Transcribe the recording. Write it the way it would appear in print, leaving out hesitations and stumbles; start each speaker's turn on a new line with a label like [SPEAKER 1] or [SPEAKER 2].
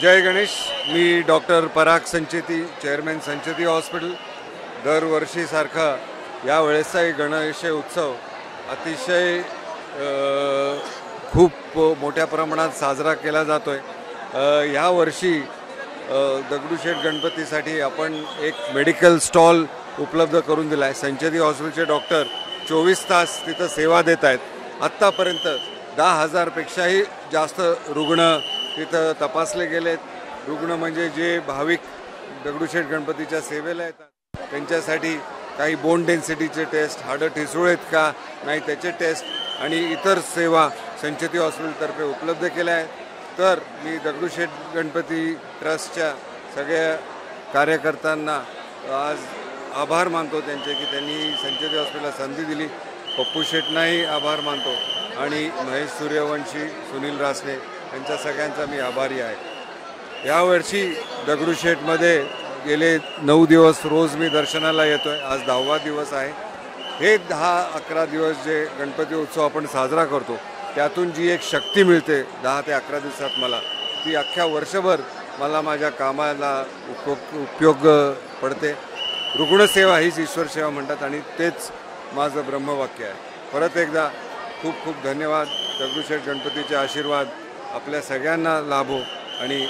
[SPEAKER 1] जय गणेश। मी doctor पराग Sancheti, chairman Sancheti hospital. दरवर्षीसारखा यावेळेसचाही Ganesh उत्सव अतिशय खूप मोठ्या प्रमाणात साजरा केला जातो आहे। यावर्षी दगडूशेठ गणपतीसाठी आपण एक मेडिकल स्टॉल उपलब्ध करून दिला आहे। संचेती हॉस्पिटलचे डॉक्टर 24 तास तिथं सेवा देत आहेत। आत्तापर्यंत 10,000 पेक्षाही जास्त रुग्ण तिथं तपासले गेलेत। रुग्ण म्हणजे जे भाविक दगडूशेठ गणपतीच्या सेवेला येतात त्यांच्यासाठी काही बोन डेन्सिटीचे टेस्ट, हाडं ठिसूळ आहेत का नाही त्याचे टेस्ट आणि इतर सेवा संचेती हॉस्पिटलतर्फे उपलब्ध केल्या आहेत। तर मी दगडूशेठ गणपती ट्रस्टच्या सगळ्या कार्यकर्त्यांना आज आभार मानतो त्यांचे की त्यांनी संचेती हॉस्पिटलला संधी दिली। पप्पू शेटनाही आभार मानतो आणि महेश सूर्यवंशी, सुनील रासने यांच्या सगळ्यांचा मी आभारी आहे। यावर्षी दगडूशेठमध्ये गेले 9 दिवस रोज मी दर्शनाला येतो आहे। आज 10वा दिवस आहे। हे 10-11 दिवस जे गणपती उत्सव आपण साजरा करतो त्यातून जी एक शक्ती मिळते 10 ते 11 दिवसात मला, ती अख्ख्या वर्षभर मला माझ्या कामाला उपयोग पडते। रुग्णसेवा हीच ईश्वर सेवा म्हणतात आणि तेच माझं ब्रह्मवाक्य आहे। परत एकदा खूप खूप धन्यवाद। दगडूशेठ गणपतीचे आशीर्वाद आपल्या सगळ्यांना लाभो आणि